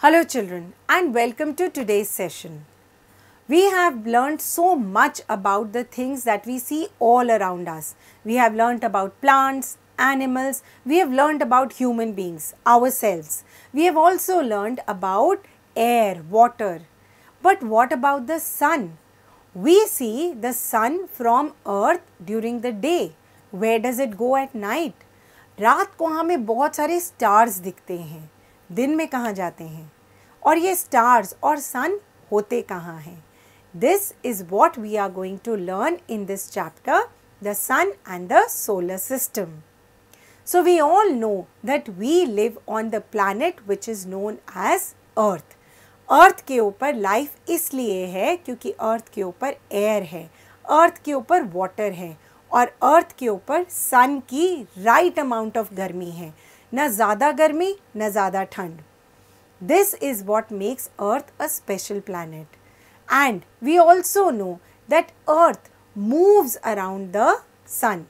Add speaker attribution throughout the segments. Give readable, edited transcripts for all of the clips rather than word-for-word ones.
Speaker 1: Hello children and welcome to today's session. We have learned so much about the things that we see all around us. We have learned about plants, animals, we have learned about human beings, ourselves. We have also learned about air, water. But what about the sun? We see the sun from earth during the day. Where does it go at night? रात को हमें बहुत सारे stars दिखते हैं. दिन में कहाँ जाते हैं और ये स्टार्स और सन होते कहाँ हैं? This is what we are going to learn in this chapter, the sun and the solar system. So we all know that we live on the planet which is known as earth. Earth के ऊपर life इसलिए है क्योंकि अर्थ के ऊपर air है, अर्थ के ऊपर वाटर है और अर्थ के ऊपर सन की राइट अमाउंट ऑफ गर्मी है. न ज़्यादा गर्मी न ज़्यादा ठंड. This is what makes earth a special planet. And we also know that earth moves around the sun.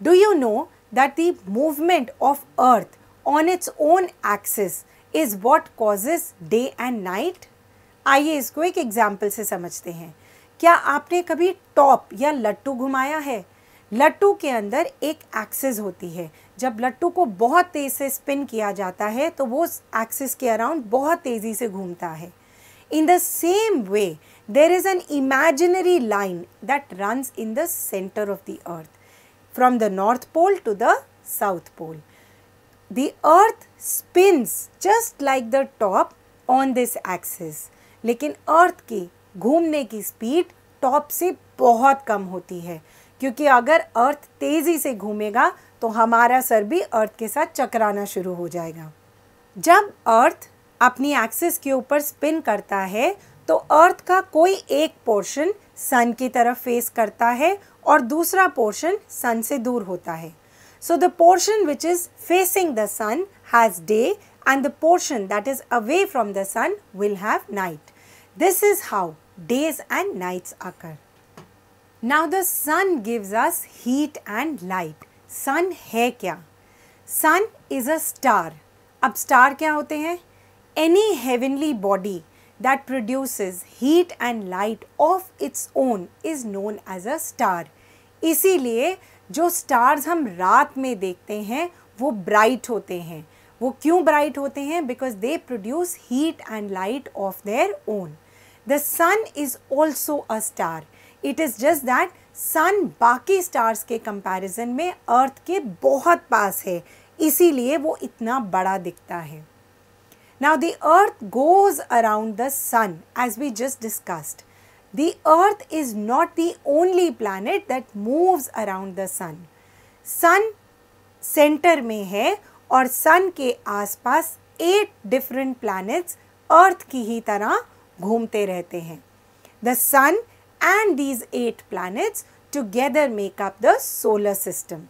Speaker 1: Do you know that the movement of earth on its own axis is what causes day and night? आइए इसको एक example से समझते हैं. क्या आपने कभी top या लट्टू घुमाया है? लट्टू के अंदर एक एक्सिस होती है. जब लट्टू को बहुत तेज़ से स्पिन किया जाता है तो वो एक्सिस के अराउंड बहुत तेज़ी से घूमता है. In the same way there is an imaginary line that runs in the centre of the earth from the north pole to the south pole. The earth spins just like the top on this axis. लेकिन earth की घूमने की speed top से बहुत कम होती है क्योंकि अगर अर्थ तेज़ी से घूमेगा तो हमारा सर भी अर्थ के साथ चकराना शुरू हो जाएगा. जब अर्थ अपनी एक्सिस के ऊपर स्पिन करता है तो अर्थ का कोई एक पोर्शन सन की तरफ फेस करता है और दूसरा पोर्शन सन से दूर होता है. So the portion which is facing the sun has day and the portion that is away from the sun will have night. This is how days and nights occur. Now the sun gives us heat and light. Sun है क्या? Sun is a star. अब star क्या होते हैं? Any heavenly body that produces heat and light of its own is known as a star. इसीलिए जो stars हम रात में देखते हैं वो bright होते हैं. वो क्यों bright होते हैं? Because they produce heat and light of their own. The sun is also a star. It is just that sun बाकी stars के comparison में अर्थ के बहुत पास है, इसीलिए वो इतना बड़ा दिखता है. Now the earth goes around the sun as we just discussed. The earth is not the only planet that moves around the sun. Sun center में है और sun के आसपास 8 different planets अर्थ की ही तरह घूमते रहते हैं. The sun and these 8 planets together make up the solar system.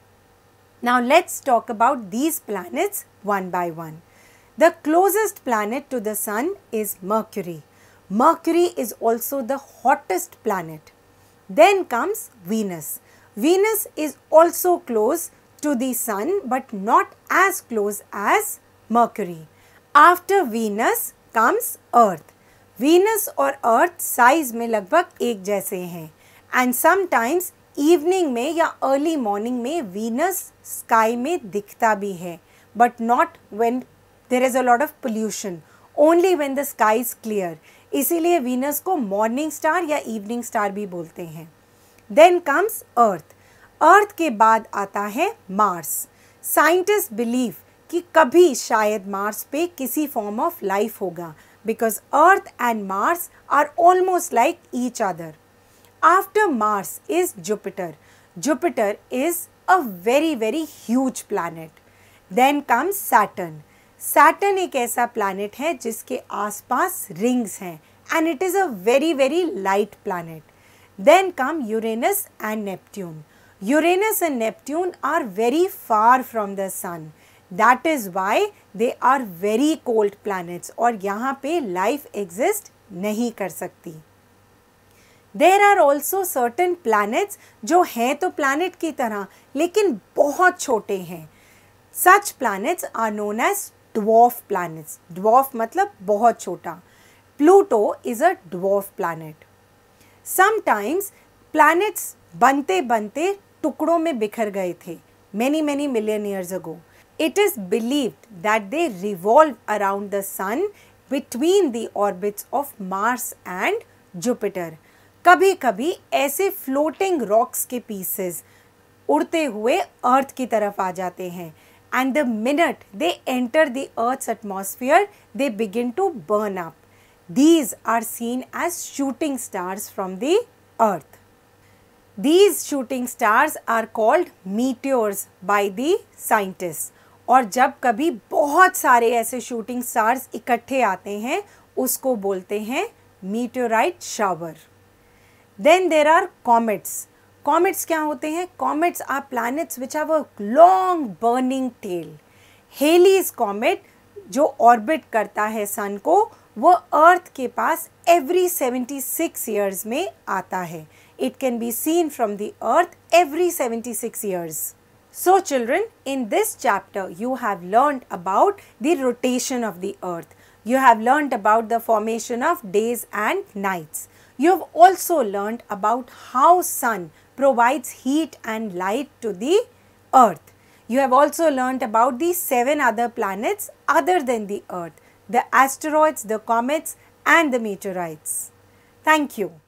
Speaker 1: Now let's talk about these planets one by one. The closest planet to the sun is Mercury. Mercury is also the hottest planet. Then comes Venus. Venus is also close to the sun but not as close as Mercury. After Venus comes Earth. Venus और अर्थ size में लगभग एक जैसे हैं and sometimes evening में या early morning में Venus sky में दिखता भी है but not when there is a lot of pollution, only when the sky is clear. इसीलिए वीनस को मॉर्निंग स्टार या इवनिंग स्टार भी बोलते हैं. देन कम्स अर्थ. अर्थ के बाद आता है मार्स. साइंटिस्ट बिलीव कि कभी शायद मार्स पे किसी फॉर्म ऑफ लाइफ होगा because Earth and Mars are almost like each other. After Mars is Jupiter. Jupiter is a very huge planet. Then comes Saturn. Saturn एक ऐसा planet है जिसके आसपास rings हैं and it is a very light planet. Then come Uranus and Neptune. Uranus and Neptune are very far from the sun. That is why they are very cold planets और यहाँ पे life exist नहीं कर सकती. There are also certain planets जो हैं तो planet की तरह लेकिन बहुत छोटे हैं. Such planets are known as dwarf planets. Dwarf मतलब बहुत छोटा. Pluto is a dwarf planet. Sometimes planets बनते बनते टुकड़ों में बिखर गए थे many million years ago. It is believed that they revolve around the sun between the orbits of Mars and Jupiter. कभी कभी ऐसे फ्लोटिंग रॉक्स के पीसेस उड़ते हुए अर्थ की तरफ आ जाते हैं and the minute they enter the Earth's atmosphere, they begin to burn up. These are seen as shooting stars from the Earth. These shooting stars are called meteors by the scientists. और जब कभी बहुत सारे ऐसे shooting stars इकट्ठे आते हैं उसको बोलते हैं meteorite shower. Then there are comets. Comets क्या होते हैं? Comets are planets which have a long burning tail. Halley's comet जो ऑर्बिट करता है सन को, वो अर्थ के पास every 76 years में आता है. It can be seen from the earth every 76 years. So children, in this chapter you have learned about the rotation of the earth. You have learned about the formation of days and nights. You have also learned about how sun provides heat and light to the earth. You have also learned about the 7 other planets other than the earth, the asteroids, the comets and the meteorites. Thank you.